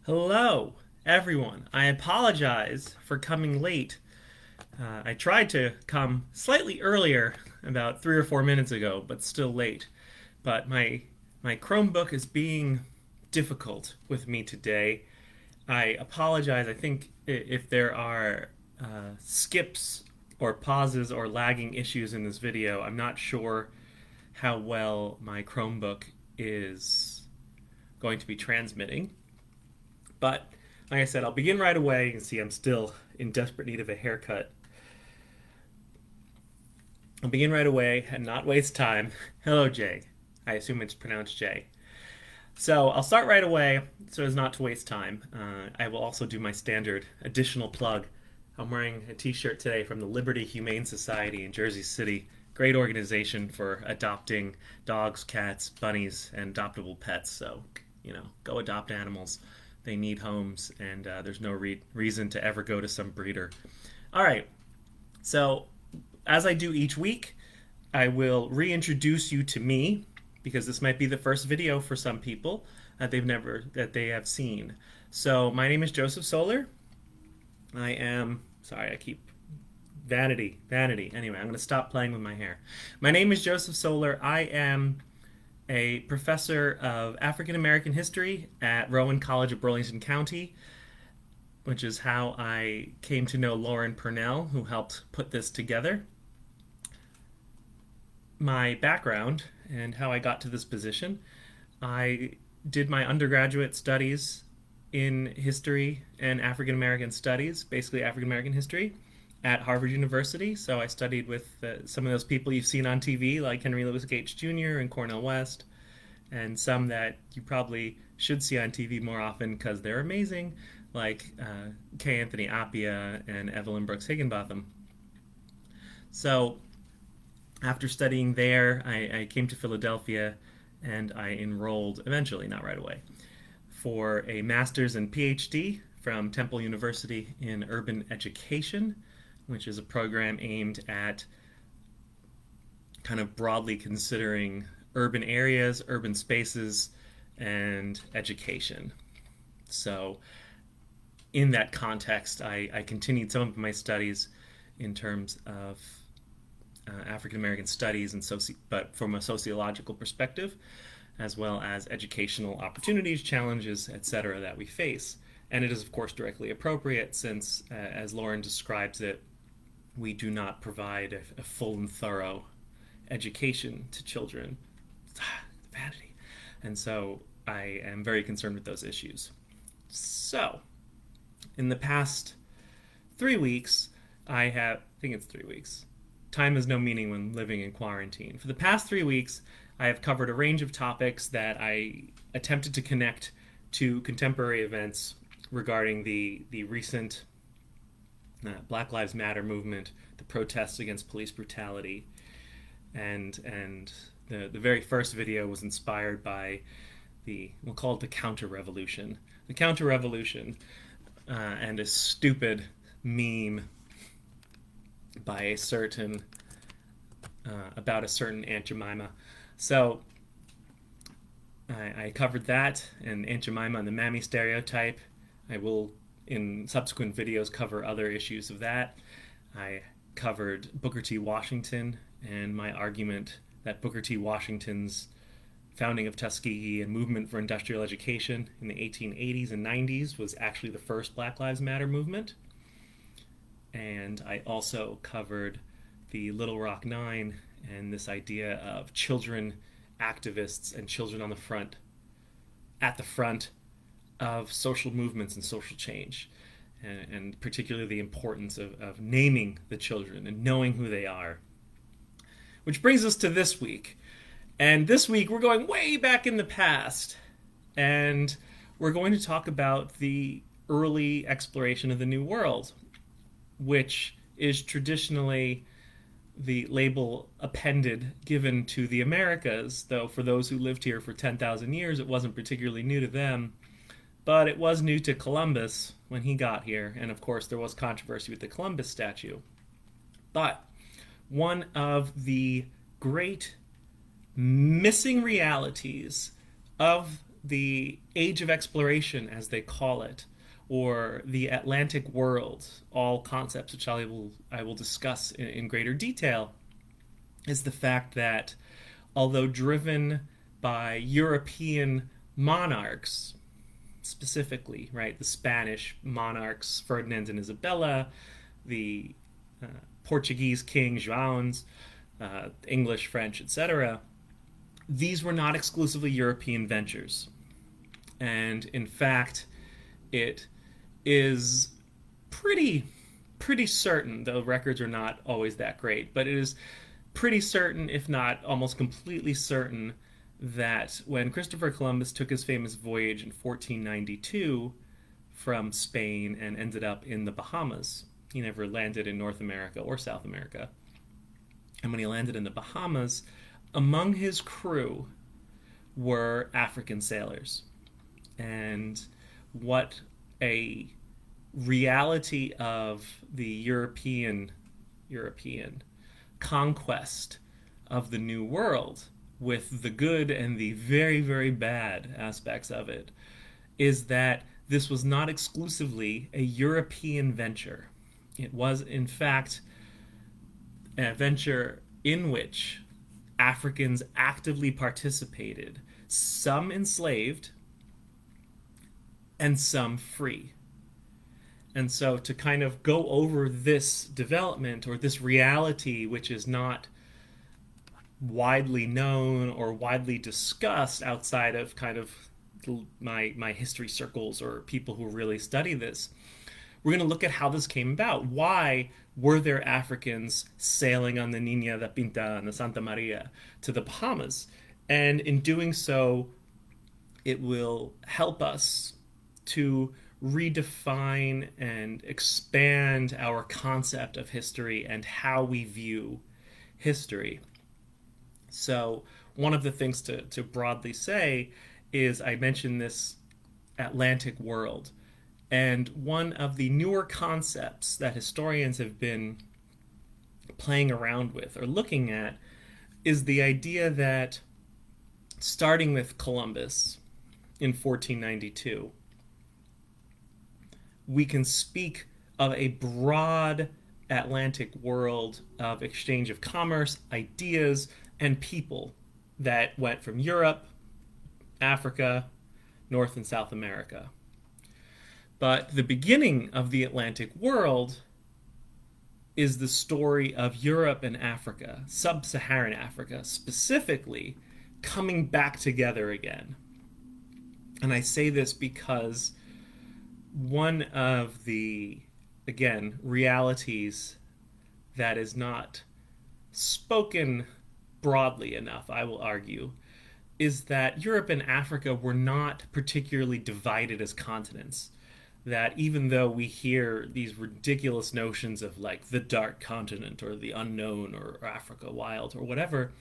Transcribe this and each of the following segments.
Hello, everyone. I apologize for coming late. I tried to come slightly earlier, about 3 or 4 minutes ago, but still late. But my Chromebook is being difficult with me today. I apologize. I think if there are skips or pauses or lagging issues in this video, I'm not sure how well my Chromebook is going to be transmitting. But like I said, I'll begin right away. You can see I'm still in desperate need of a haircut. I'll begin right away and not waste time. Hello, Jay. I assume it's pronounced Jay. So I'll start right away so as not to waste time. I will also do my standard additional plug. I'm wearing a t-shirt today from the Liberty Humane Society in Jersey City. Great organization for adopting dogs, cats, bunnies, and adoptable pets. So, go adopt animals. They need homes, and there's no reason to ever go to some breeder. All right. So, as I do each week, I will reintroduce you to me because this might be the first video for some people that they have seen. So, my name is Joseph Solar. I am sorry, I keep vanity. Anyway, I'm going to stop playing with my hair. My name is Joseph Solar. I am a professor of African American history at Rowan College of Burlington County, which is how I came to know Lauren Purnell, who helped put this together. My background and how I got to this position: I did my undergraduate studies in history and African American studies, basically African American history, at Harvard University. So I studied with some of those people you've seen on TV, like Henry Louis Gates Jr. and Cornel West, and some that you probably should see on TV more often because they're amazing, like K. Anthony Appiah and Evelyn Brooks Higginbotham. So after studying there, I came to Philadelphia and I enrolled, eventually, not right away, for a master's and PhD from Temple University in urban education, which is a program aimed at kind of broadly considering urban areas, urban spaces, and education. So, in that context, I continued some of my studies in terms of African American studies but from a sociological perspective, as well as educational opportunities, challenges, etc., that we face. And it is, of course, directly appropriate since, as Lauren describes it, we do not provide a full and thorough education to children. Vanity. And so I am very concerned with those issues. So, in the past 3 weeks, I think it's 3 weeks. Time has no meaning when living in quarantine. For the past 3 weeks, I have covered a range of topics that I attempted to connect to contemporary events regarding the recent Black Lives Matter movement, the protests against police brutality, and the very first video was inspired by we'll call it the counter-revolution. The counter-revolution and a stupid meme by a certain about a certain Aunt Jemima. So I covered that and Aunt Jemima and the mammy stereotype. I will, in subsequent videos, cover other issues of that. I covered Booker T. Washington and my argument that Booker T. Washington's founding of Tuskegee and movement for industrial education in the 1880s and 90s was actually the first Black Lives Matter movement. And I also covered the Little Rock Nine and this idea of children activists and children at the front of social movements and social change, and particularly the importance of naming the children and knowing who they are. Which brings us to this week. And this week we're going way back in the past, and we're going to talk about the early exploration of the New World, which is traditionally the label given to the Americas, though for those who lived here for 10,000 years, it wasn't particularly new to them. But it was new to Columbus when he got here, and of course there was controversy with the Columbus statue. But one of the great missing realities of the Age of Exploration, as they call it, or the Atlantic world, all concepts which I will discuss in greater detail, is the fact that although driven by European monarchs, specifically, right, the Spanish monarchs, Ferdinand and Isabella, the Portuguese king João's, English, French, etc., these were not exclusively European ventures. And in fact, it is pretty pretty certain, though records are not always that great, but it is pretty certain, if not almost completely certain, that when Christopher Columbus took his famous voyage in 1492 from Spain and ended up in the Bahamas, he never landed in North America or South America. And when he landed in the Bahamas, among his crew were African sailors. And what a reality of the European conquest of the New World, with the good and the very, very bad aspects of it, is that this was not exclusively a European venture. It was, in fact, a venture in which Africans actively participated, some enslaved and some free. And so to kind of go over this development or this reality, which is not widely known or widely discussed outside of kind of my history circles or people who really study this, we're going to look at how this came about. Why were there Africans sailing on the Niña da Pinta and the Santa Maria to the Bahamas? And in doing so, it will help us to redefine and expand our concept of history and how we view history. So one of the things to broadly say is, I mentioned this Atlantic world. And one of the newer concepts that historians have been playing around with or looking at is the idea that, starting with Columbus in 1492, we can speak of a broad Atlantic world of exchange of commerce, ideas, and people that went from Europe, Africa, North and South America. But the beginning of the Atlantic world is the story of Europe and Africa, sub-Saharan Africa specifically, coming back together again. And I say this because one of the, again, realities that is not spoken broadly enough, I will argue, is that Europe and Africa were not particularly divided as continents. That even though we hear these ridiculous notions of like the dark continent or the unknown or Africa wild or whatever,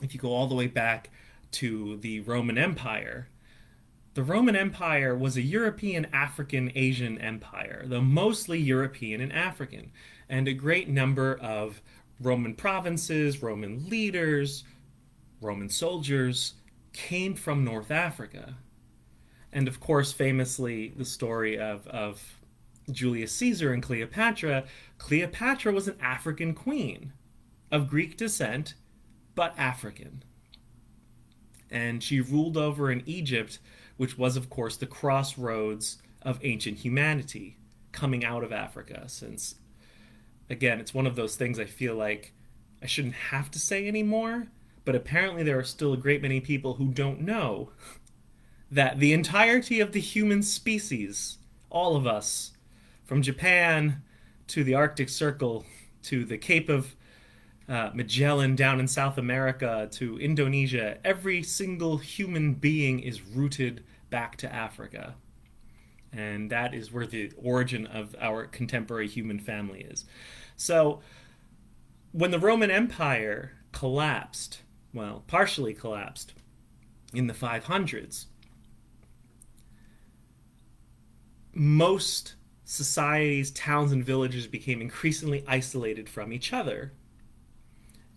if you go all the way back to the Roman Empire, the Roman Empire was a European, African, Asian empire, though mostly European and African, and a great number of Roman provinces, Roman leaders, Roman soldiers came from North Africa. And of course, famously, the story of Julius Caesar and Cleopatra. Cleopatra was an African queen of Greek descent, but African. And she ruled over in Egypt, which was, of course, the crossroads of ancient humanity coming out of Africa. Since, again, it's one of those things I feel like I shouldn't have to say anymore, but apparently there are still a great many people who don't know that the entirety of the human species, all of us, from Japan to the Arctic Circle to the Cape of Magellan down in South America to Indonesia, every single human being is rooted back to Africa. And that is where the origin of our contemporary human family is. So when the Roman Empire collapsed, well, partially collapsed in the 500s, most societies, towns, and villages became increasingly isolated from each other.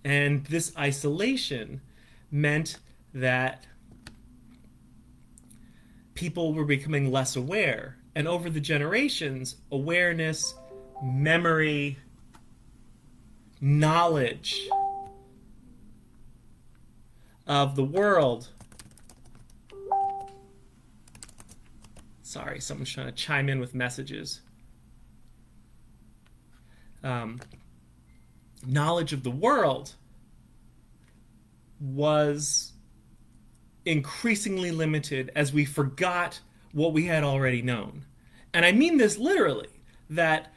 And this isolation meant that people were becoming less aware. And over the generations, awareness, memory, knowledge of the world. Sorry, someone's trying to chime in with messages. Knowledge of the world was increasingly limited as we forgot what we had already known. And I mean this literally, that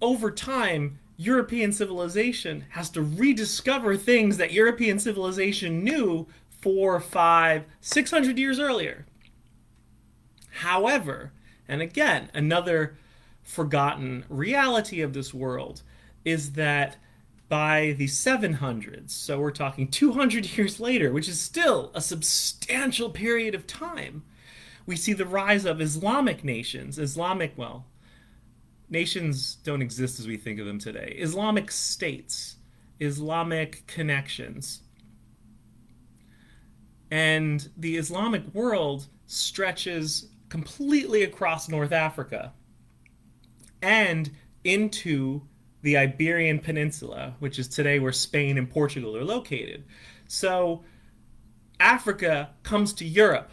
over time, European civilization has to rediscover things that European civilization knew 4, 5, 600 years earlier. However, and again, another forgotten reality of this world is that by the 700s, so we're talking 200 years later, which is still a substantial period of time, we see the rise of Islamic nations. Nations don't exist as we think of them today. Islamic states, Islamic connections. And the Islamic world stretches completely across North Africa and into the Iberian Peninsula, which is today where Spain and Portugal are located. So Africa comes to Europe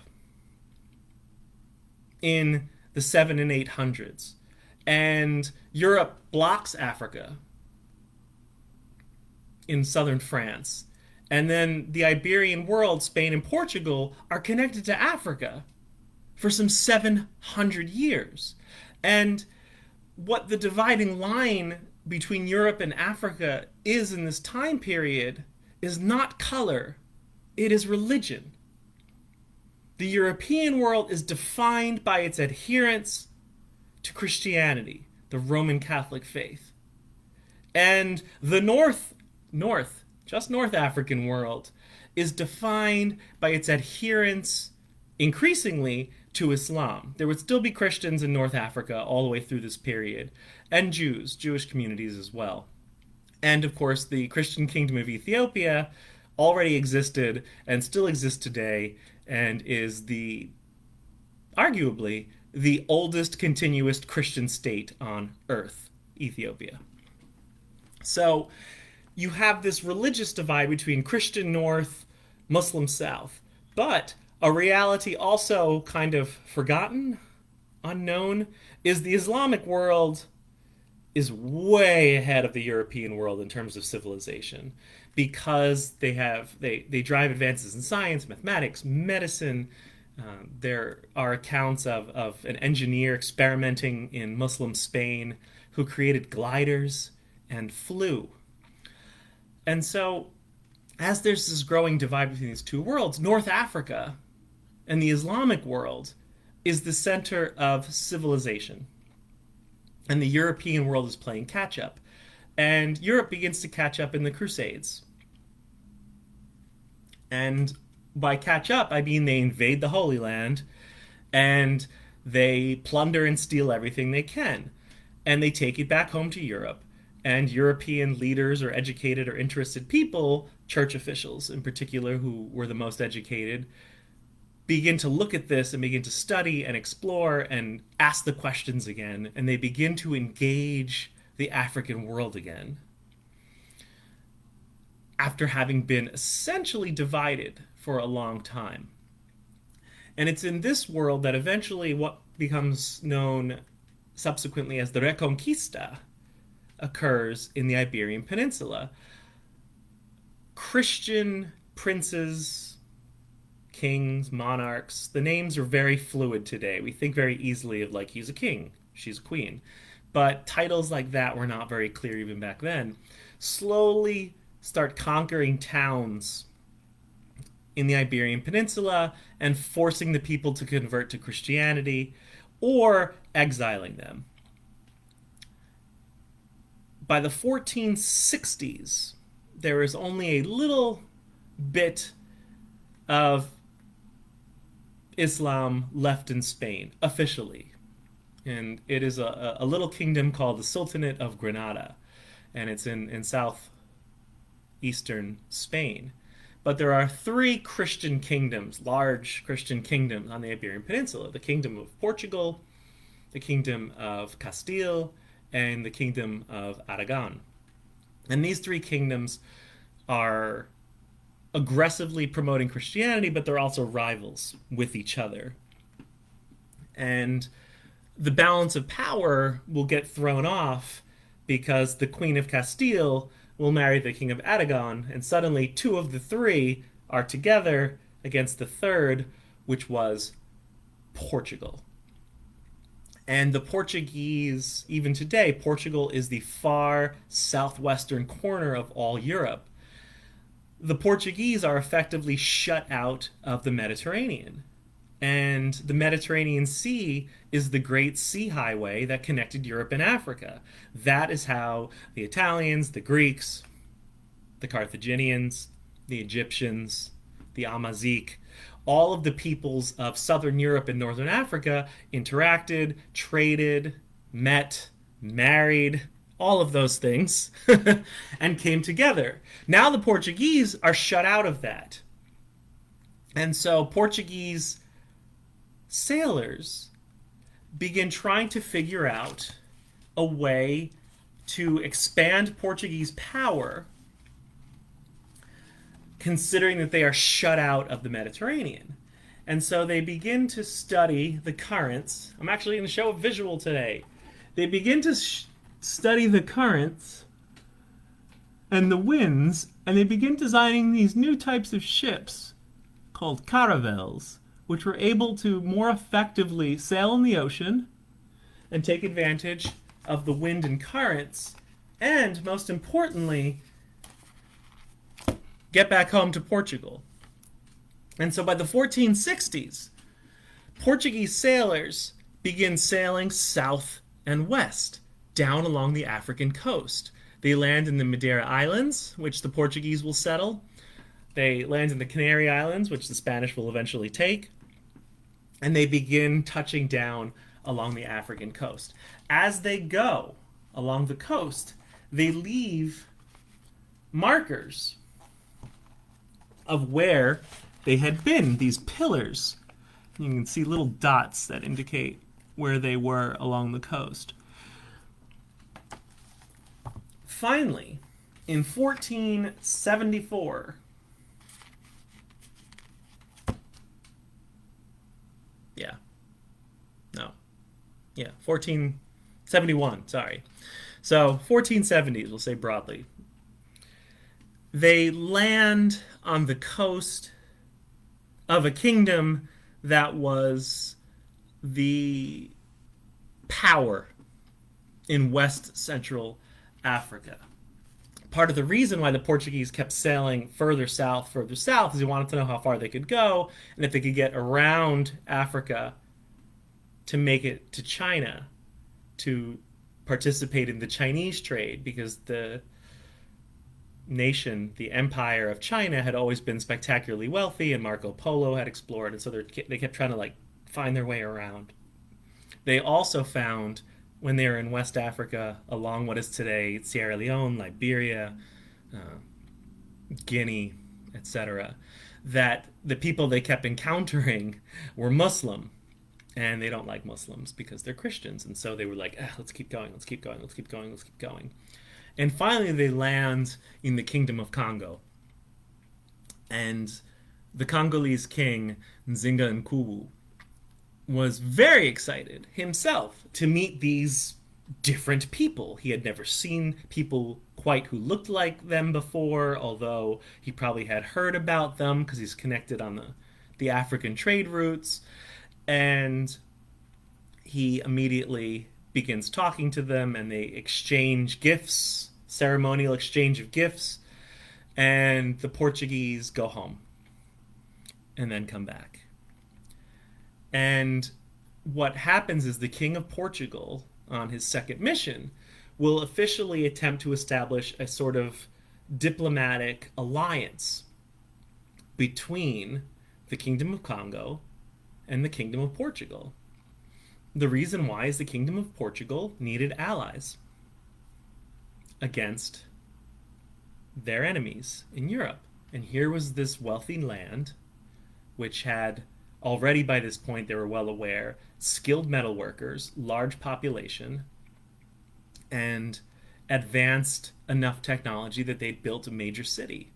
in the 7 and 800s, and Europe blocks Africa in southern France. And then the Iberian world, Spain and Portugal, are connected to Africa for some 700 years. And what the dividing line between Europe and Africa is in this time period is not color, it is religion. The European world is defined by its adherence to Christianity, the Roman Catholic faith. And the North African world is defined by its adherence, increasingly, to Islam. There would still be Christians in North Africa all the way through this period, and Jewish communities as well. And of course, the Christian kingdom of Ethiopia already existed and still exists today, and is arguably the oldest continuous Christian state on earth, Ethiopia. So you have this religious divide between Christian North, Muslim South, but a reality also kind of forgotten, unknown, is the Islamic world is way ahead of the European world in terms of civilization, because they drive advances in science, mathematics, medicine. There are accounts of an engineer experimenting in Muslim Spain who created gliders and flew. And so, as there's this growing divide between these two worlds, North Africa and the Islamic world is the center of civilization. And the European world is playing catch up. And Europe begins to catch up in the Crusades. And by catch up, I mean they invade the Holy Land and they plunder and steal everything they can. And they take it back home to Europe. And European leaders or educated or interested people, church officials in particular, who were the most educated, begin to look at this and begin to study and explore and ask the questions again. And they begin to engage the African world again, after having been essentially divided for a long time. And it's in this world that eventually what becomes known subsequently as the Reconquista occurs in the Iberian Peninsula. Christian princes, kings, monarchs, the names are very fluid today. We think very easily of, like, he's a king, she's a queen. But titles like that were not very clear even back then. Slowly start conquering towns in the Iberian Peninsula and forcing the people to convert to Christianity or exiling them. By the 1460s, there is only a little bit of Islam left in Spain, officially. And it is a little kingdom called the Sultanate of Granada. And it's in southeastern Spain. But there are three Christian kingdoms, large Christian kingdoms on the Iberian Peninsula: the Kingdom of Portugal, the Kingdom of Castile, and the Kingdom of Aragon. And these three kingdoms are aggressively promoting Christianity, but they're also rivals with each other. And the balance of power will get thrown off because the Queen of Castile will marry the King of Aragon, and suddenly two of the three are together against the third, which was Portugal. And the Portuguese, even today, Portugal is the far southwestern corner of all Europe. The Portuguese are effectively shut out of the Mediterranean. And the Mediterranean Sea is the great sea highway that connected Europe and Africa. That is how the Italians, the Greeks, the Carthaginians, the Egyptians, the Amazigh, all of the peoples of southern Europe and northern Africa interacted, traded, met, married, all of those things, and came together. Now the Portuguese are shut out of that. And so Portuguese sailors begin trying to figure out a way to expand Portuguese power, considering that they are shut out of the Mediterranean. And so they begin to study the currents. I'm actually going to show a visual today. They begin to study the currents and the winds, and they begin designing these new types of ships called caravels, which were able to more effectively sail in the ocean and take advantage of the wind and currents, and most importantly, get back home to Portugal. And so by the 1460s, Portuguese sailors begin sailing south and west down along the African coast. They land in the Madeira Islands, which the Portuguese will settle. They land in the Canary Islands, which the Spanish will eventually take. And they begin touching down along the African coast. As they go along the coast, they leave markers of where they had been, these pillars. You can see little dots that indicate where they were along the coast. Finally, in 1474, yeah, no, yeah, 1471, sorry. So 1470s, we'll say broadly. They land on the coast of a kingdom that was the power in West Central Africa. Part of the reason why the Portuguese kept sailing further south, is they wanted to know how far they could go and if they could get around Africa to make it to China to participate in the Chinese trade, because the nation, the empire of China, had always been spectacularly wealthy, and Marco Polo had explored, and so they kept trying to find their way around. They also found, when they were in West Africa, along what is today Sierra Leone, Liberia, Guinea, etc., that the people they kept encountering were Muslim, and they don't like Muslims because they're Christians, and so they were like, let's keep going, let's keep going, let's keep going, let's keep going. And finally they land in the Kingdom of Congo. And the Congolese king, Singhan Kuwu, was very excited himself to meet these different people. He had never seen people quite who looked like them before, although he probably had heard about them because he's connected on the African trade routes. And he immediately begins talking to them, and they exchange gifts, ceremonial exchange of gifts, and the Portuguese go home and then come back. And what happens is the King of Portugal, on his second mission, will officially attempt to establish a sort of diplomatic alliance between the Kingdom of Congo and the Kingdom of Portugal. The reason why is the Kingdom of Portugal needed allies against their enemies in Europe. And here was this wealthy land, which had already by this point, they were well aware, skilled metal workers, large population, and advanced enough technology that they'd built a major city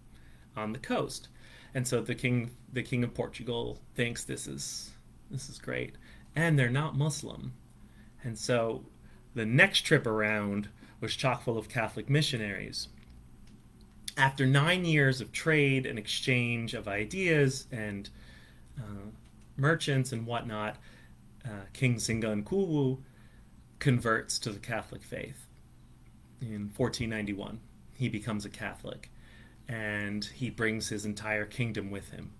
on the coast. And so the king of Portugal thinks this is great. And they're not Muslim. And so the next trip around was chock full of Catholic missionaries. After 9 years of trade and exchange of ideas and merchants and whatnot, King Singhan Kuwu converts to the Catholic faith in 1491. He becomes a Catholic and he brings his entire kingdom with him.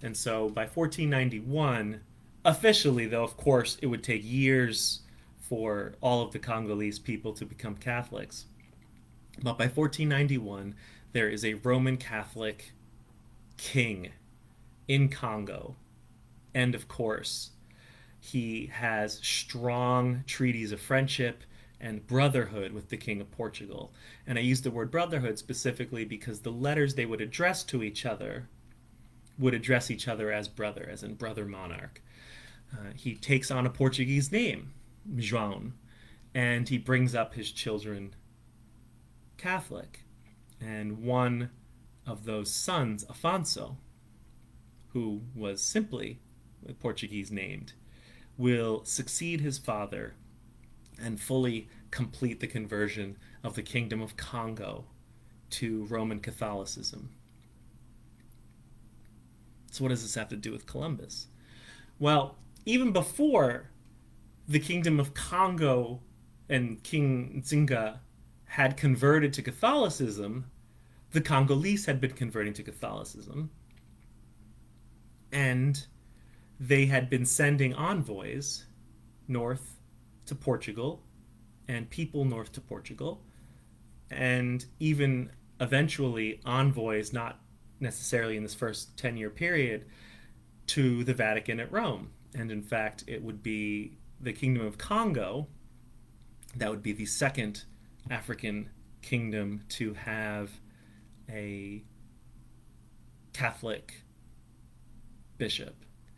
And so by 1491, officially, though, of course, it would take years for all of the Congolese people to become Catholics. But by 1491, there is a Roman Catholic king in Congo. And of course, he has strong treaties of friendship and brotherhood with the King of Portugal. And I use the word brotherhood specifically because the letters they would address to each other would address each other as brother, as in brother monarch. He takes on a Portuguese name, João, and he brings up his children Catholic. And one of those sons, Afonso, who was simply Portuguese named, will succeed his father and fully complete the conversion of the Kingdom of Congo to Roman Catholicism. So what does this have to do with Columbus? Well, even before the Kingdom of Congo and King Nzinga had converted to Catholicism, the Congolese had been converting to Catholicism, and they had been sending envoys north to Portugal and people north to Portugal, and even eventually envoys, not necessarily in this first 10-year period, to the Vatican at Rome. And in fact, it would be the Kingdom of Congo that would be the second African kingdom to have a Catholic bishop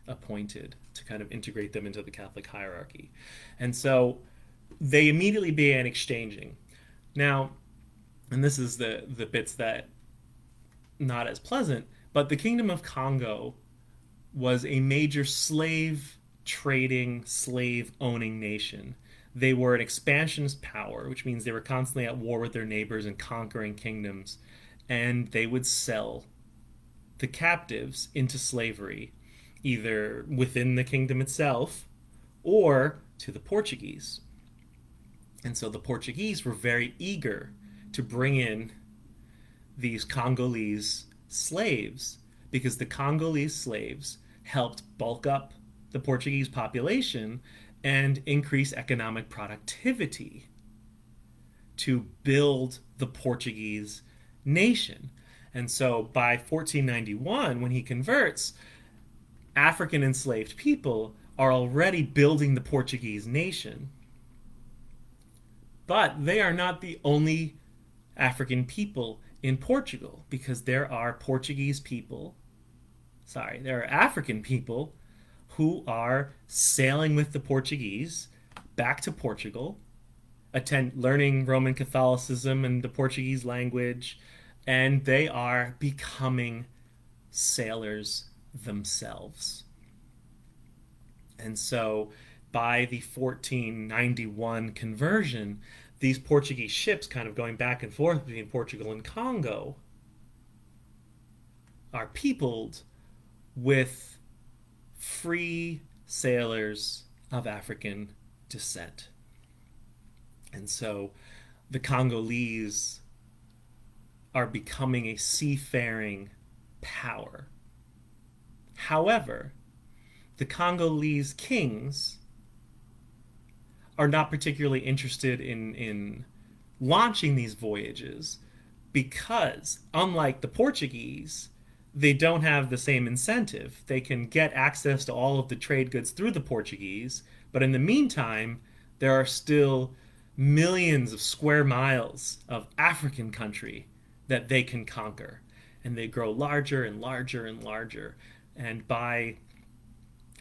appointed to kind of integrate them into the Catholic hierarchy. And so they immediately began exchanging. Now, and this is the bits that not as pleasant, but the Kingdom of Congo was a major slave trading, slave owning nation. They were an expansionist power, which means they were constantly at war with their neighbors and conquering kingdoms, and they would sell the captives into slavery, either within the kingdom itself or to the Portuguese. And so the Portuguese were very eager to bring in these Congolese slaves because the Congolese slaves helped bulk up the Portuguese population and increase economic productivity to build the Portuguese nation. And so by 1491, when he converts, African enslaved people are already building the Portuguese nation. But they are not the only African people in Portugal, because there are African people who are sailing with the Portuguese back to Portugal, learning Roman Catholicism and the Portuguese language, and they are becoming sailors themselves. And so by the 1491 conversion, these Portuguese ships kind of going back and forth between Portugal and Congo are peopled with free sailors of African descent. And so the Congolese are becoming a seafaring power. However, the Congolese kings are not particularly interested in launching these voyages because, unlike the Portuguese, they don't have the same incentive. They can get access to all of the trade goods through the Portuguese, but in the meantime, there are still millions of square miles of African country that they can conquer. and they grow larger and larger and larger. And by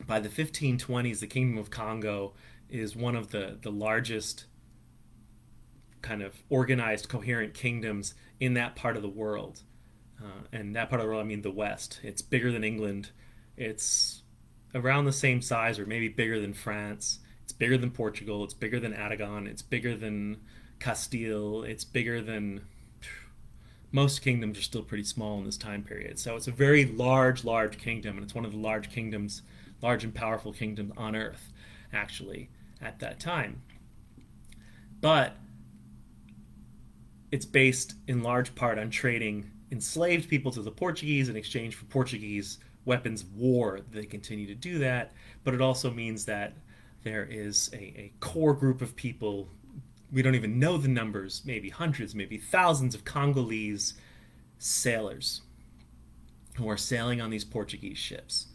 the 1520s, the Kingdom of Congo is one of the largest kind of organized, coherent kingdoms in that part of the world. And that part of the world, I mean the West. It's bigger than England. It's around the same size, or maybe bigger than France. It's bigger than Portugal. It's bigger than Aragon. It's bigger than Castile. It's bigger than most kingdoms are still pretty small in this time period. So it's a very large kingdom, and it's one of the large kingdoms, large and powerful kingdoms on earth, actually, at that time. But it's based in large part on trading enslaved people to the Portuguese in exchange for Portuguese weapons of war. They continue to do that, but it also means that there is a core group of people, we don't even know the numbers, maybe hundreds, maybe thousands of Congolese sailors who are sailing on these Portuguese ships.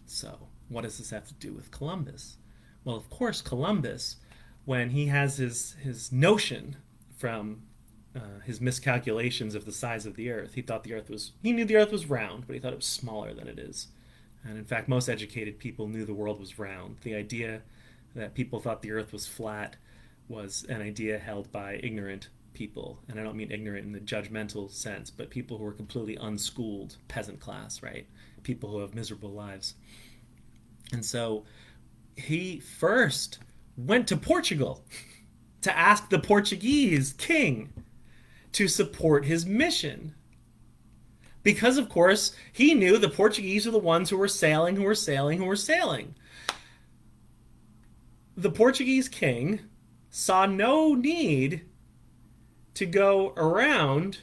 So, what does this have to do with Columbus? Well, of course, Columbus, when he has his notion from his miscalculations of the size of the Earth, he knew the Earth was round, but he thought it was smaller than it is. And in fact, most educated people knew the world was round. The idea that people thought the Earth was flat was an idea held by ignorant people. And I don't mean ignorant in the judgmental sense, but people who are completely unschooled, peasant class, right? People who have miserable lives. And so he first went to Portugal to ask the Portuguese king to support his mission. Because, of course, he knew the Portuguese were the ones who were sailing. The Portuguese king saw no need to go around,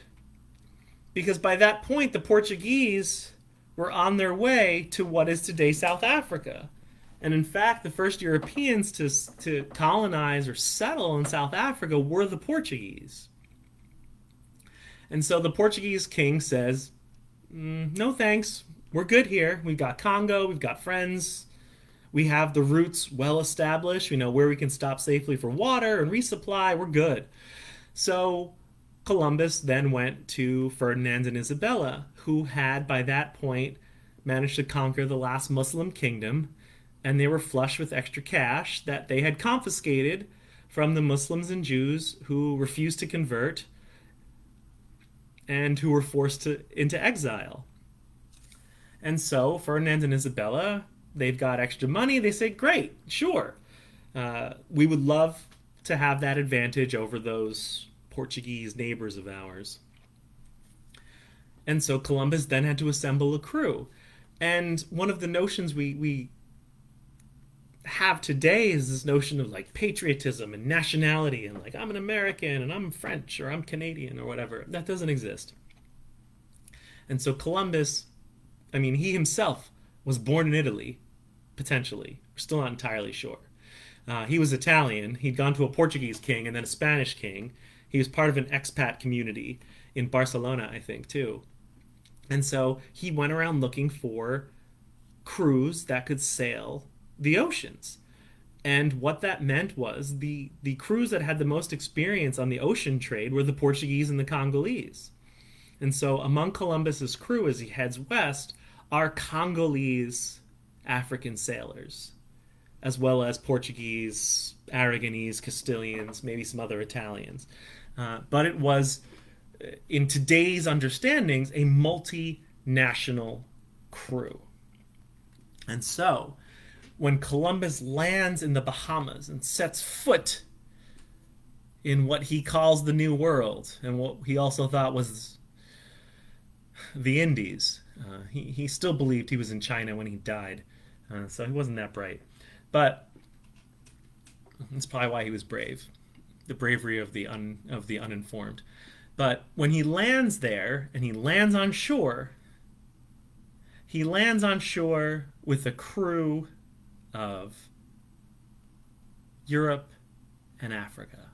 because by that point the Portuguese were on their way to what is today South Africa. And in fact, the first Europeans to colonize or settle in South Africa were the Portuguese. And so the Portuguese king says, no thanks, we're good here. We've got Congo, we've got friends, we have the routes well established, we know where we can stop safely for water and resupply, we're good. So Columbus then went to Ferdinand and Isabella, who had by that point managed to conquer the last Muslim kingdom, and they were flush with extra cash that they had confiscated from the Muslims and Jews who refused to convert and who were forced into exile. And so Ferdinand and Isabella, they've got extra money. They say, great, sure. We would love to have that advantage over those Portuguese neighbors of ours. And so Columbus then had to assemble a crew. And one of the notions we have today is this notion of like patriotism and nationality, and like I'm an American and I'm French or I'm Canadian or whatever. That doesn't exist. And so Columbus, I mean, he himself was born in Italy, potentially. We're still not entirely sure. He was Italian. He'd gone to a Portuguese king and then a Spanish king. He was part of an expat community in Barcelona, I think, too. And so he went around looking for crews that could sail the oceans. And what that meant was the crews that had the most experience on the ocean trade were the Portuguese and the Congolese. And so among Columbus's crew as he heads west are Congolese African sailors, as well as Portuguese, Aragonese, Castilians, maybe some other Italians. But it was, in today's understandings, a multinational crew. And so when Columbus lands in the Bahamas and sets foot in what he calls the New World, and what he also thought was the Indies, he still believed he was in China when he died, so he wasn't that bright. But that's probably why he was brave, the bravery of the uninformed. But when he lands there and he lands on shore with a crew of Europe and Africa.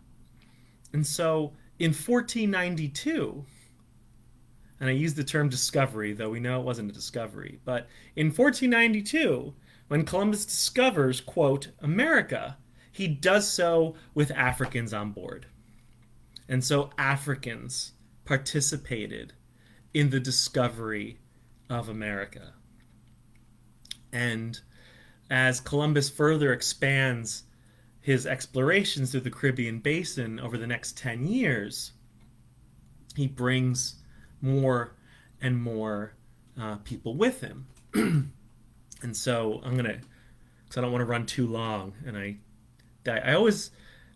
And so in 1492, and I use the term discovery, though we know it wasn't a discovery, but in 1492, when Columbus discovers, quote, America, he does so with Africans on board. And so Africans participated in the discovery of America. And as Columbus further expands his explorations through the Caribbean basin over the next 10 years, he brings more and more people with him. And so I'm going to, because I don't want to run too long, and I always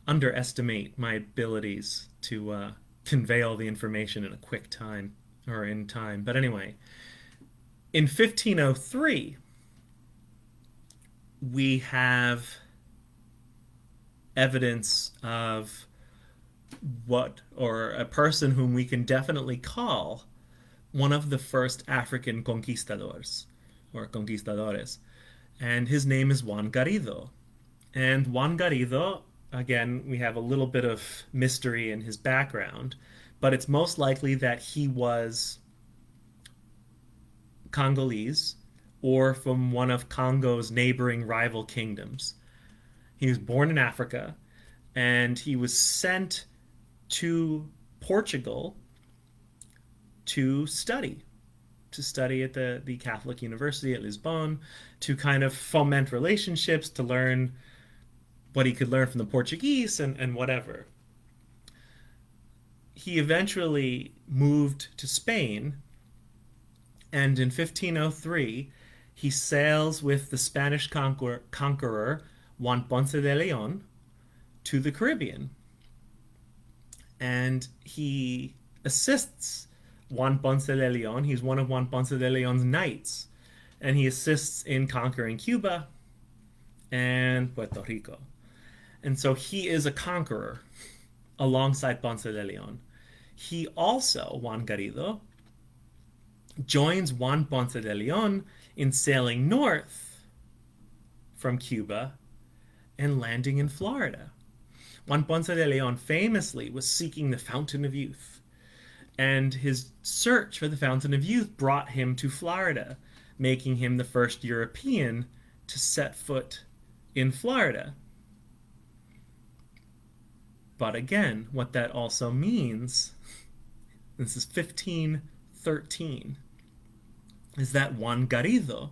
underestimate my abilities to convey all the information in a quick time or in time. But anyway, in 1503, we have evidence of or a person whom we can definitely call one of the first African conquistadors or conquistadores. And his name is Juan Garido. And Juan Garido, again, we have a little bit of mystery in his background, but it's most likely that he was Congolese or from one of Congo's neighboring rival kingdoms. He was born in Africa, and he was sent to Portugal to study at the Catholic University at Lisbon, to kind of foment relationships, to learn what he could learn from the Portuguese and whatever. He eventually moved to Spain, and in 1503 he sails with the Spanish conqueror Juan Ponce de Leon to the Caribbean. And he assists Juan Ponce de Leon. He's one of Juan Ponce de Leon's knights. And he assists in conquering Cuba and Puerto Rico. And so he is a conqueror alongside Ponce de Leon. He also, Juan Garido, joins Juan Ponce de Leon in sailing north from Cuba and landing in Florida. Juan Ponce de Leon famously was seeking the Fountain of Youth, and his search for the Fountain of Youth brought him to Florida, making him the first European to set foot in Florida. But again, what that also means, this is 1513, is that Juan Garido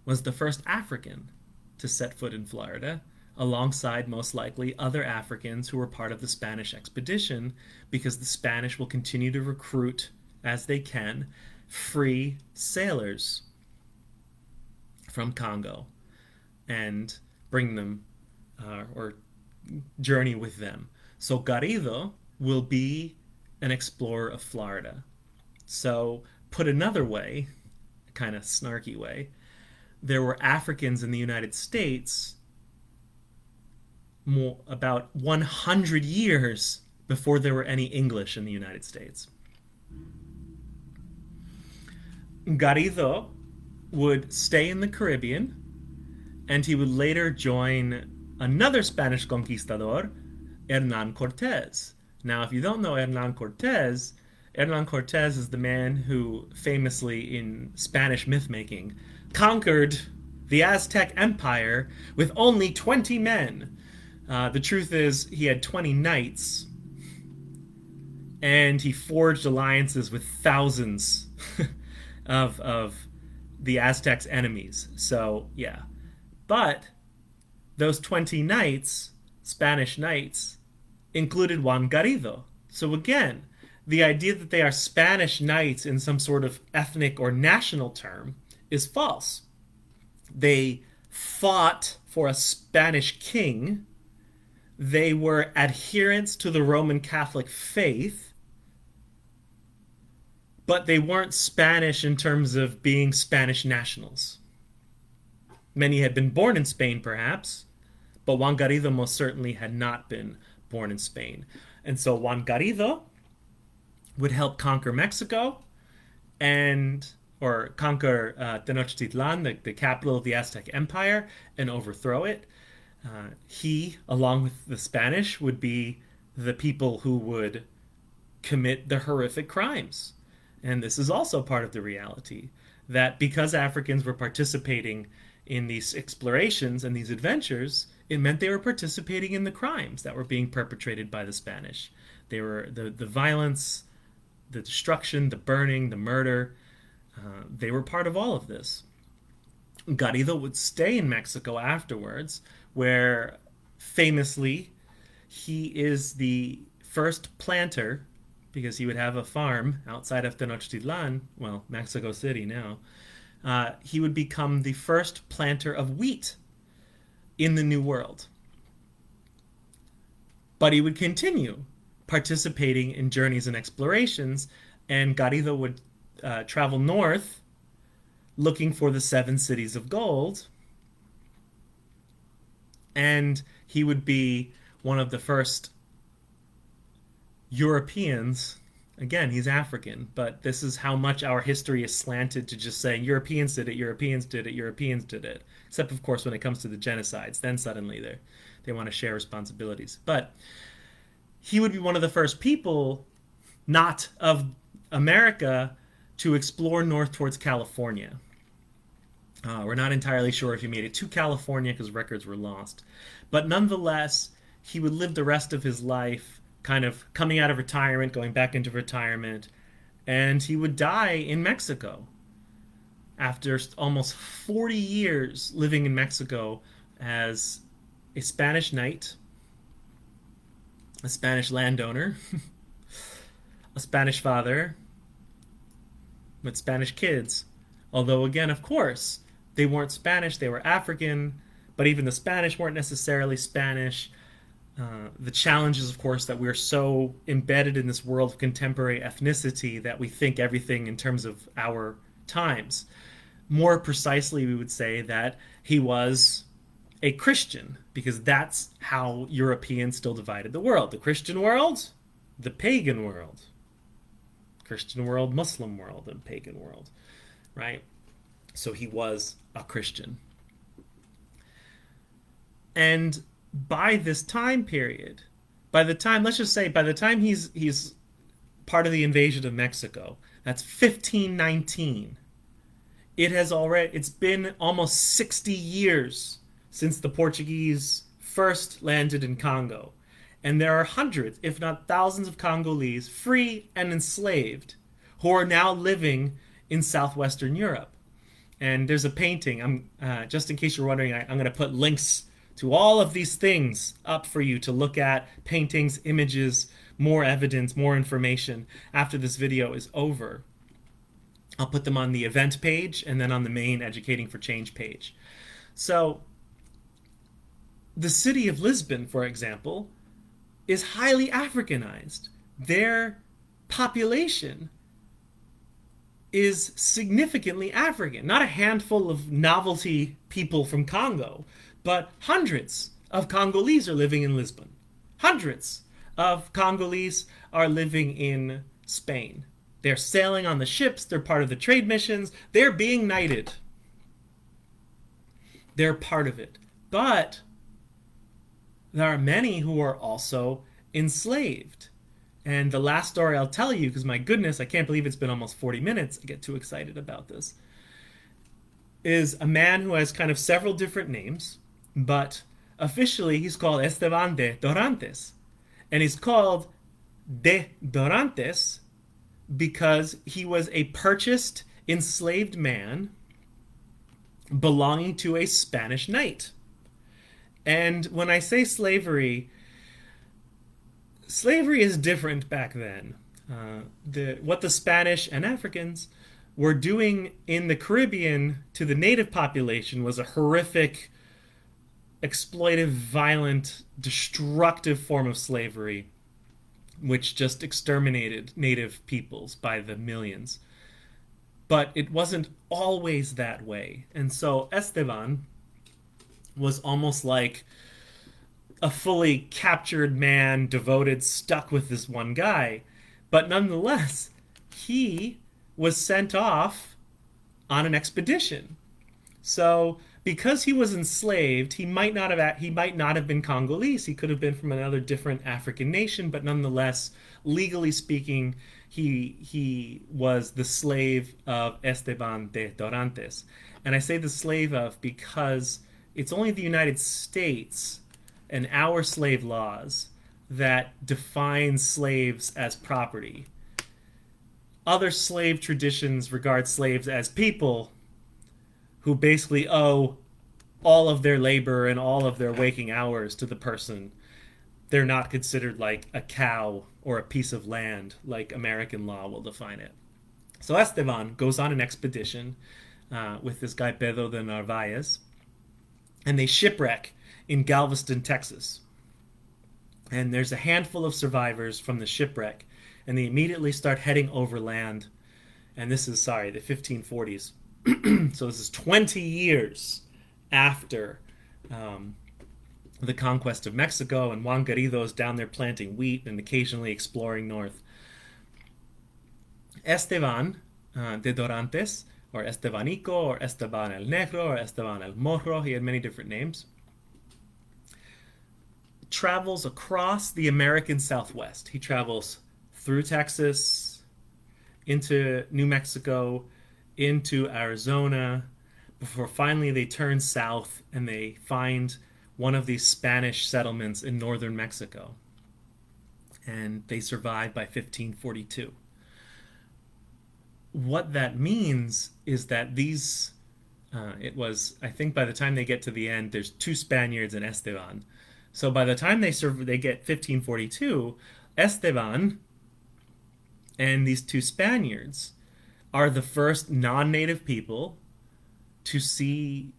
was the first African to set foot in Florida, alongside most likely other Africans who were part of the Spanish expedition, because the Spanish will continue to recruit, as they can, free sailors from Congo and bring them or journey with them. So Garido will be an explorer of Florida. So put another way, a kind of snarky way, there were Africans in the United States about 100 years before there were any English in the United States. Garido would stay in the Caribbean, and he would later join another Spanish conquistador, Hernan Cortez. Now, if you don't know Hernan Cortez is the man who famously, in Spanish myth-making, conquered the Aztec Empire with only 20 men. The truth is, he had 20 knights, and he forged alliances with thousands of the Aztecs' enemies. So, yeah. But those 20 knights, Spanish knights, included Juan Garido. So again, the idea that they are Spanish knights in some sort of ethnic or national term is false. They fought for a Spanish king. They were adherents to the Roman Catholic faith, but they weren't Spanish in terms of being Spanish nationals. Many had been born in Spain, perhaps, but Juan Garido most certainly had not been born in Spain. And so Juan Garido would help conquer Mexico or conquer Tenochtitlan, the capital of the Aztec Empire, and overthrow it. He, along with the Spanish, would be the people who would commit the horrific crimes. And this is also part of the reality, that because Africans were participating in these explorations and these adventures, it meant they were participating in the crimes that were being perpetrated by the Spanish. The violence the destruction, the burning, the murder. They were part of all of this. Garido would stay in Mexico afterwards, where famously he is the first planter, because he would have a farm outside of Tenochtitlan, well, Mexico City now. He would become the first planter of wheat in the New World. But he would continue participating in journeys and explorations, and Garido would travel north looking for the seven cities of gold, and he would be one of the first Europeans. Again, he's African, but this is how much our history is slanted to just saying Europeans did it, Europeans did it, Europeans did it. Except, of course, when it comes to the genocides, then suddenly they want to share responsibilities. But he would be one of the first people, not of America, to explore north towards California. We're not entirely sure if he made it to California because records were lost. But nonetheless, he would live the rest of his life kind of coming out of retirement, going back into retirement, and he would die in Mexico after almost 40 years living in Mexico as a Spanish knight, a Spanish landowner, a Spanish father with Spanish kids. Although, again, of course, they weren't Spanish, they were African, but even the Spanish weren't necessarily Spanish. The challenge is, of course, that we're so embedded in this world of contemporary ethnicity that we think everything in terms of our times. More precisely, we would say that he was a Christian, because that's how Europeans still divided the world. The Christian world, the pagan world. Christian world, Muslim world, and pagan world, right? So he was a Christian. And by this time period, by the time he's part of the invasion of Mexico, that's 1519. It's been almost 60 years since the Portuguese first landed in Congo. And there are hundreds, if not thousands, of Congolese, free and enslaved, who are now living in southwestern Europe. And there's a painting, just in case you're wondering, I'm going to put links to all of these things up for you to look at, paintings, images, more evidence, more information after this video is over. I'll put them on the event page and then on the main Educating for Change page. So, the city of Lisbon, for example, is highly Africanized. Their population is significantly African. Not a handful of novelty people from Congo, but hundreds of Congolese are living in Lisbon. Hundreds of Congolese are living in Spain. They're sailing on the ships, they're part of the trade missions, they're being knighted. They're part of it. But there are many who are also enslaved. And the last story I'll tell you, because my goodness, I can't believe it's been almost 40 minutes, I get too excited about this, is a man who has kind of several different names, but officially he's called Esteban de Dorantes. And he's called de Dorantes because he was a purchased, enslaved man belonging to a Spanish knight. And when I say slavery is different back then. What the Spanish and Africans were doing in the Caribbean to the native population was a horrific, exploitive, violent, destructive form of slavery, which just exterminated native peoples by the millions. But it wasn't always that way. And so Esteban was almost like a fully captured man, devoted, stuck with this one guy. But nonetheless, he was sent off on an expedition. So because he was enslaved, he might not have been Congolese. He could have been from another different African nation, but nonetheless, legally speaking, he was the slave of Esteban de Dorantes. And I say the slave of because it's only the United States and our slave laws that define slaves as property. Other slave traditions regard slaves as people who basically owe all of their labor and all of their waking hours to the person. They're not considered like a cow or a piece of land like American law will define it. So Esteban goes on an expedition with this guy Pedro de Narvaez, and they shipwreck in Galveston, Texas. And there's a handful of survivors from the shipwreck, and they immediately start heading overland. And this is, sorry, the 1540s. So this is 20 years after the conquest of Mexico, and Juan Garido is down there planting wheat and occasionally exploring north. Esteban de Dorantes, or Estebanico, or Esteban el Negro, or Esteban el Morro, he had many different names, travels across the American Southwest. He travels through Texas, into New Mexico, into Arizona, before finally they turn south and they find one of these Spanish settlements in northern Mexico. And they survive by 1542. What that means is that these, it was, I think by the time they get to the end, there's 2 Spaniards and Esteban. So by the time they get 1542, Esteban and these 2 Spaniards are the first non-native people to see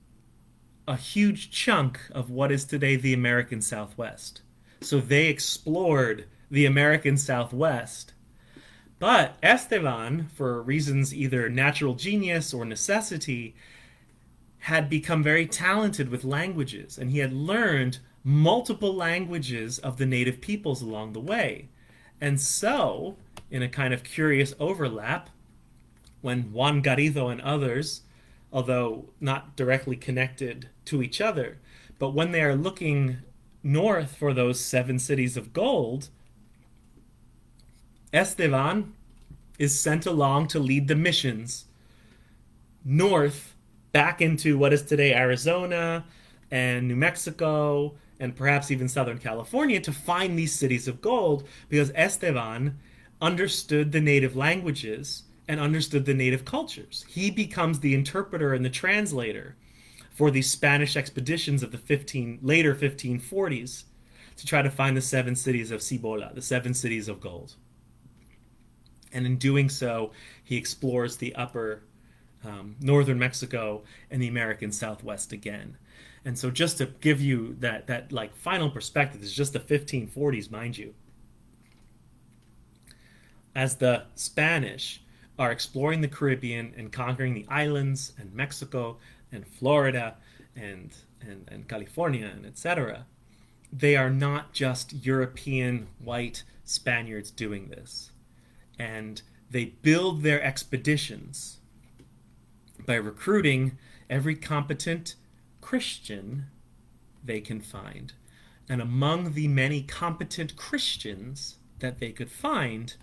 a huge chunk of what is today the American Southwest. So they explored the American Southwest. But Esteban, for reasons either natural genius or necessity, had become very talented with languages, and he had learned multiple languages of the native peoples along the way. And so, in a kind of curious overlap, when Juan Garido and others, although not directly connected to each other, but when they are looking north for those 7 cities of gold, Esteban is sent along to lead the missions north back into what is today Arizona and New Mexico and perhaps even Southern California to find these cities of gold, because Esteban understood the native languages and understood the native cultures. He becomes the interpreter and the translator for these Spanish expeditions of the later 1540s to try to find the 7 cities of Cibola, the 7 cities of gold. And in doing so, he explores the upper northern Mexico and the American Southwest again. And so just to give you that like final perspective, this is just the 1540s, mind you. As the Spanish are exploring the Caribbean and conquering the islands and Mexico and Florida and California and etc., they are not just European white Spaniards doing this. And they build their expeditions by recruiting every competent Christian they can find. And among the many competent Christians that they could find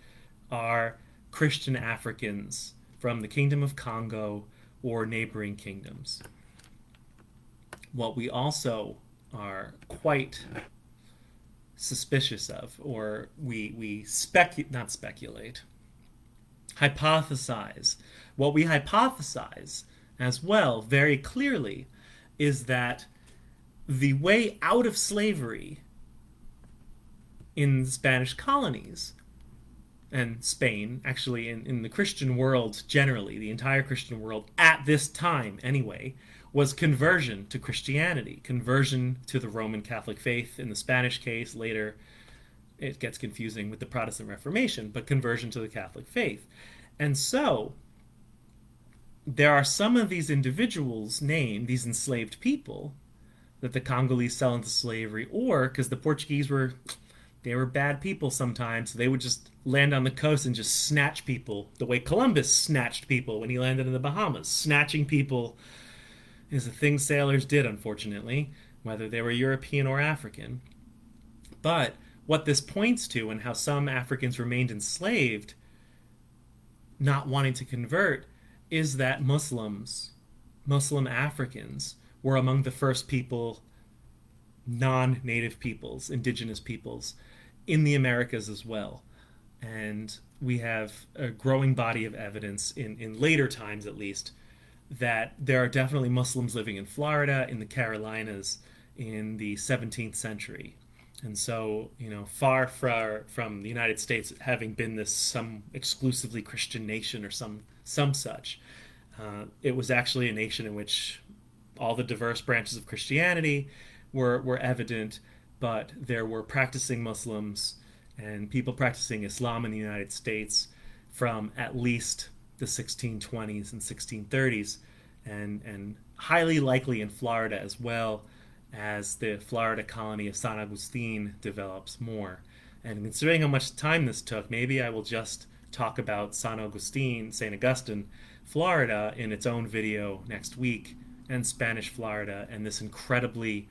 are Christian Africans from the Kingdom of Congo or neighboring kingdoms. What we also are quite suspicious of, or we hypothesize. What we hypothesize as well very clearly is that the way out of slavery in the Spanish colonies and Spain, actually in the Christian world generally, the entire Christian world at this time anyway, was conversion to Christianity, conversion to the Roman Catholic faith in the Spanish case. Later it gets confusing with the Protestant Reformation, but conversion to the Catholic faith. And so there are some of these individuals named, these enslaved people, that the Congolese sell into slavery, or because the Portuguese were bad people sometimes, so they would just land on the coast and just snatch people the way Columbus snatched people when he landed in the Bahamas. Snatching people is a thing sailors did, unfortunately, whether they were European or African. But what this points to, and how some Africans remained enslaved, not wanting to convert, is that Muslim Africans were among the first people, non-native peoples, indigenous peoples, in the Americas as well. And we have a growing body of evidence in later times, at least, that there are definitely Muslims living in Florida, in the Carolinas, in the 17th century. And so, far from the United States having been this some exclusively Christian nation or some such, it was actually a nation in which all the diverse branches of Christianity were evident, but there were practicing Muslims and people practicing Islam in the United States from at least the 1620s and 1630s, and highly likely in Florida as well, as the Florida colony of San Agustin develops more. And considering how much time this took, maybe I will just talk about San Agustin, St. Augustine, Florida in its own video next week, and Spanish Florida, and this incredibly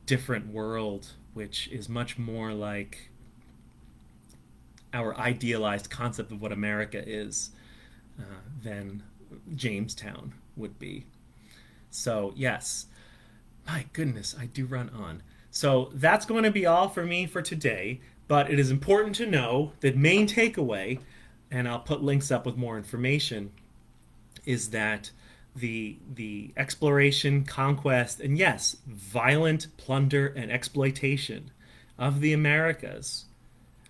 different world, which is much more like our idealized concept of what America is than Jamestown would be. So, yes, my goodness, I do run on. So, that's going to be all for me for today, but it is important to know that main takeaway, and I'll put links up with more information, is that the exploration, conquest, and yes, violent plunder and exploitation of the Americas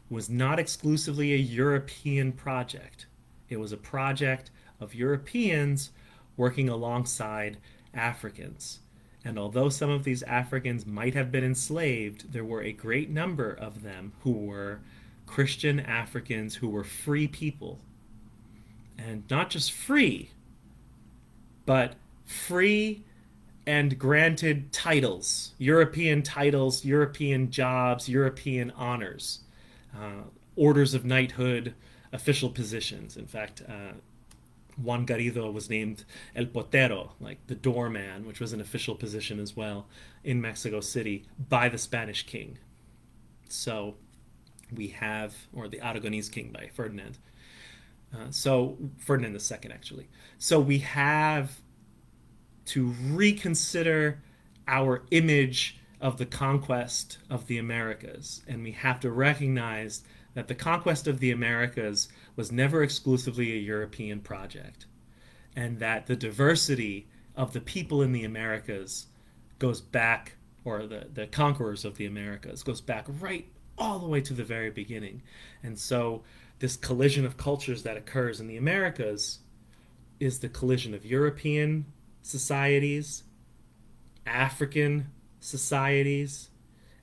was not exclusively a European project. It was a project of Europeans working alongside Africans. And although some of these Africans might have been enslaved, there were a great number of them who were Christian Africans who were free people. And not just free, but free and granted titles, European jobs, European honors, orders of knighthood, official positions. In fact, Juan Garido was named El Potero, like the doorman, which was an official position as well in Mexico City by the Spanish king. So we have, or the Aragonese king by Ferdinand. So Ferdinand II, actually. So we have to reconsider our image of the conquest of the Americas, and we have to recognize that the conquest of the Americas was never exclusively a European project, and that the diversity of the people in the Americas goes back, or the conquerors of the Americas goes back right all the way to the very beginning. And so this collision of cultures that occurs in the Americas is the collision of European societies, African societies,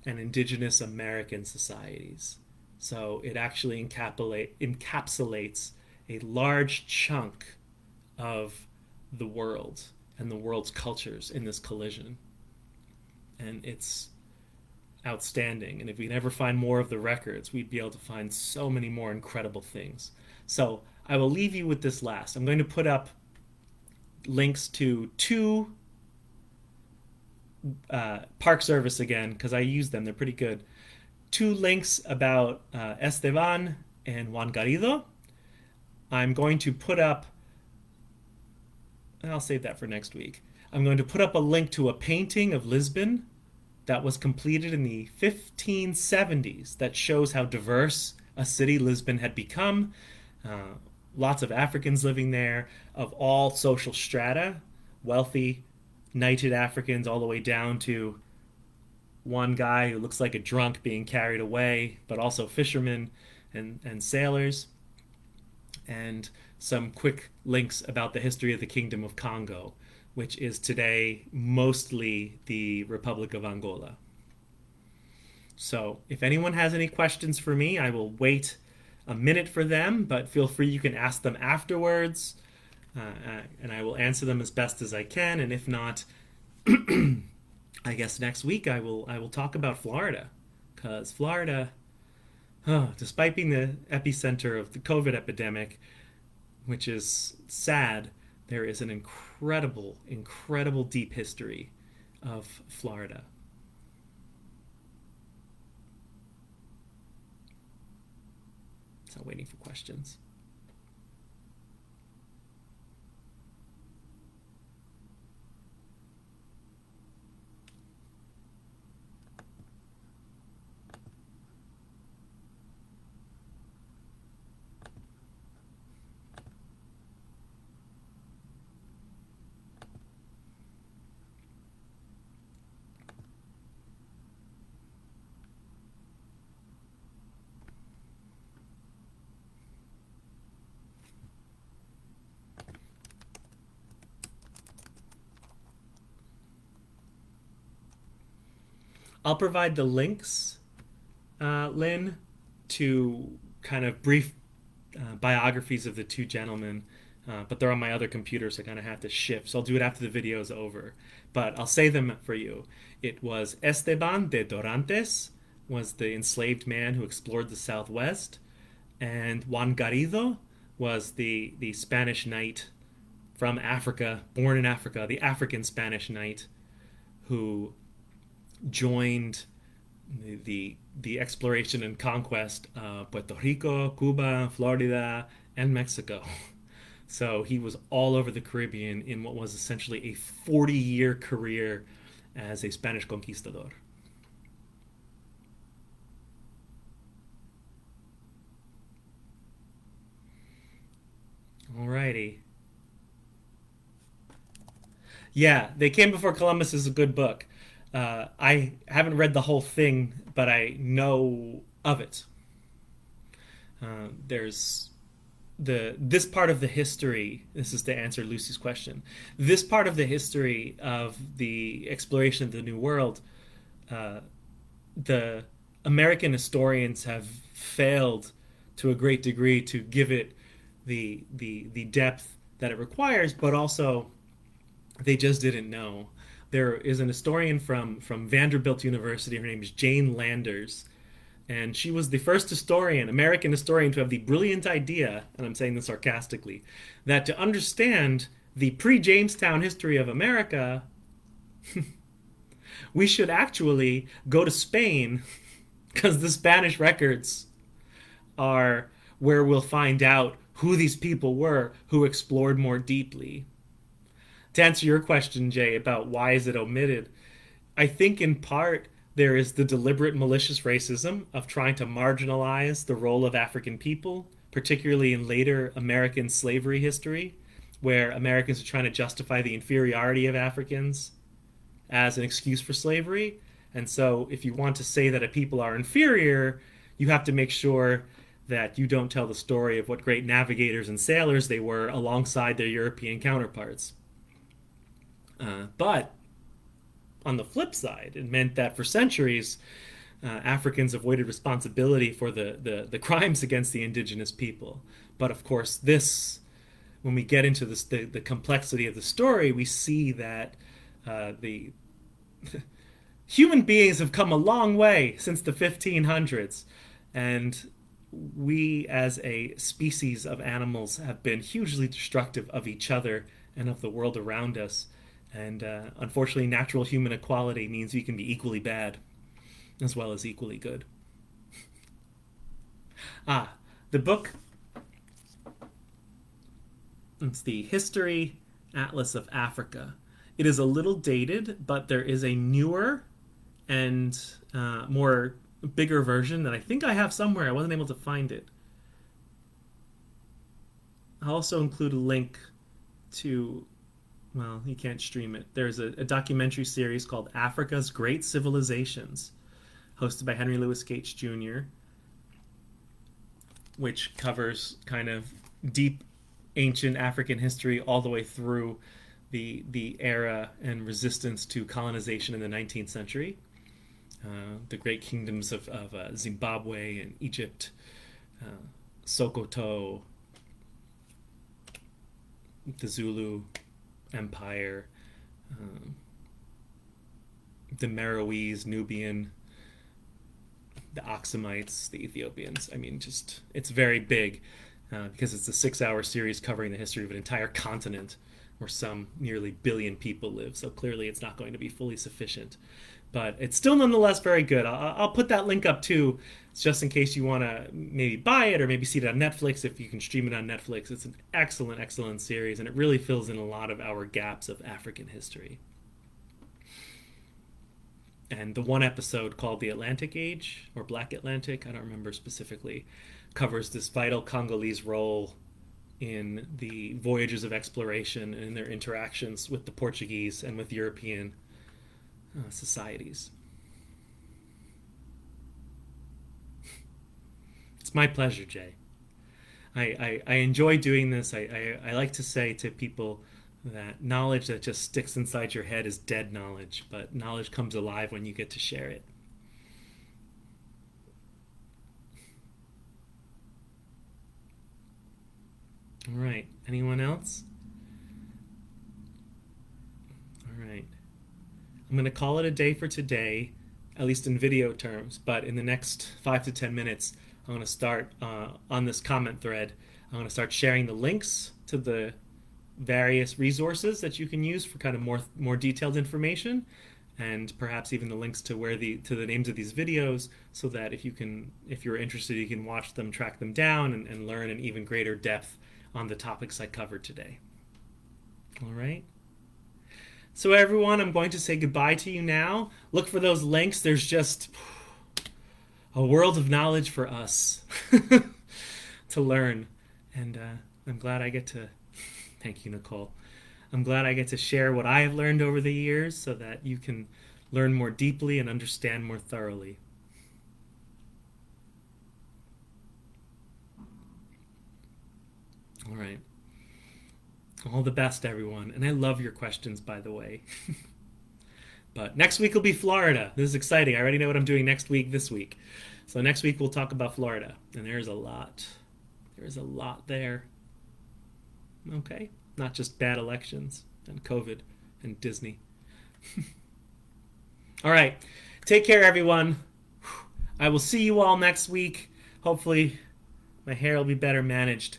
and indigenous American societies. So it actually encapsulates a large chunk of the world and the world's cultures in this collision. And it's outstanding. And if we never find more of the records, we'd be able to find so many more incredible things. So I will leave you with this last. I'm going to put up links to two Park Service again, because I use them. They're pretty good. Two links about Esteban and Juan Garido. I'm going to put up, I'll save that for next week. I'm going to put up a link to a painting of Lisbon that was completed in the 1570s that shows how diverse a city Lisbon had become. Lots of Africans living there of all social strata, wealthy, knighted Africans, all the way down to one guy who looks like a drunk being carried away, but also fishermen and sailors. And some quick links about the history of the Kingdom of Congo, which is today mostly the Republic of Angola. So if anyone has any questions for me, I will wait a minute for them, but feel free, you can ask them afterwards, and I will answer them as best as I can. And if not, I guess next week I will talk about Florida, because Florida, despite being the epicenter of the COVID epidemic, which is sad, there is an incredible, incredible deep history of Florida. So waiting for questions. I'll provide the links, Lynn, to kind of brief biographies of the two gentlemen, but they're on my other computer, so I kind of have to shift. So I'll do it after the video is over. But I'll say them for you. It was Esteban de Dorantes, was the enslaved man who explored the Southwest, and Juan Garido was the Spanish knight from Africa, born in Africa, the African Spanish knight who joined the exploration and conquest of Puerto Rico, Cuba, Florida, and Mexico. So he was all over the Caribbean in what was essentially a 40-year career as a Spanish conquistador. Alrighty. Yeah, They Came Before Columbus is a good book. I haven't read the whole thing, but I know of it. There's this part of the history. This is to answer Lucy's question. This part of the history of the exploration of the New World, the American historians have failed to a great degree to give it the depth that it requires, but also they just didn't know. There is an historian from Vanderbilt University. Her name is Jane Landers, and she was the first historian, American historian, to have the brilliant idea, and I'm saying this sarcastically, that to understand the pre-Jamestown history of America, we should actually go to Spain, because the Spanish records are where we'll find out who these people were who explored more deeply. To answer your question, Jay, about why is it omitted, I think in part there is the deliberate malicious racism of trying to marginalize the role of African people, particularly in later American slavery history, where Americans are trying to justify the inferiority of Africans as an excuse for slavery. And so if you want to say that a people are inferior, you have to make sure that you don't tell the story of what great navigators and sailors they were alongside their European counterparts. But on the flip side, it meant that for centuries, Africans avoided responsibility for the crimes against the indigenous people. But of course, when we get into the complexity of the story, we see that the human beings have come a long way since the 1500s, and we as a species of animals have been hugely destructive of each other and of the world around us. And unfortunately, natural human equality means we can be equally bad as well as equally good. The book, it's the History Atlas of Africa. It is a little dated, but there is a newer and more bigger version that I think I have somewhere. I wasn't able to find it. I'll also include a link to, well, you can't stream it. There's a documentary series called Africa's Great Civilizations, hosted by Henry Louis Gates Jr., which covers kind of deep ancient African history all the way through the era and resistance to colonization in the 19th century. The great kingdoms of Zimbabwe and Egypt, Sokoto, the Zulu Empire, the Meroese, Nubian, the Oxumites, the Ethiopians. I mean, just it's very big because it's a 6-hour series covering the history of an entire continent where some nearly billion people live. So clearly it's not going to be fully sufficient. But it's still nonetheless very good. I'll put that link up too, just in case you want to maybe buy it or maybe see it on Netflix if you can stream it on Netflix. It's an excellent, excellent series, and it really fills in a lot of our gaps of African history. And the one episode called The Atlantic Age, or Black Atlantic, I don't remember specifically, covers this vital Congolese role in the voyages of exploration and their interactions with the Portuguese and with European societies. It's my pleasure, Jay. I enjoy doing this. I like to say to people that knowledge that just sticks inside your head is dead knowledge, but knowledge comes alive when you get to share it. All right. Anyone else? All right. I'm going to call it a day for today, at least in video terms, but in the next 5 to 10 minutes, I'm going to start on this comment thread. I'm going to start sharing the links to the various resources that you can use for kind of more detailed information, and perhaps even the links to the names of these videos, so that if you're interested, you can watch them, track them down, and learn in even greater depth on the topics I covered today. All right. So everyone, I'm going to say goodbye to you now. Look for those links. There's just a world of knowledge for us to learn. And I'm glad I get to, thank you, Nicole. I'm glad I get to share what I have learned over the years so that you can learn more deeply and understand more thoroughly. All right. All the best, everyone. And I love your questions, by the way. But next week will be Florida. This is exciting. I already know what I'm doing next week, this week. So next week we'll talk about Florida. And there's a lot. There's a lot there. Okay? Not just bad elections and COVID and Disney. All right. Take care, everyone. I will see you all next week. Hopefully my hair will be better managed.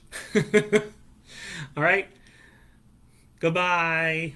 All right? Goodbye.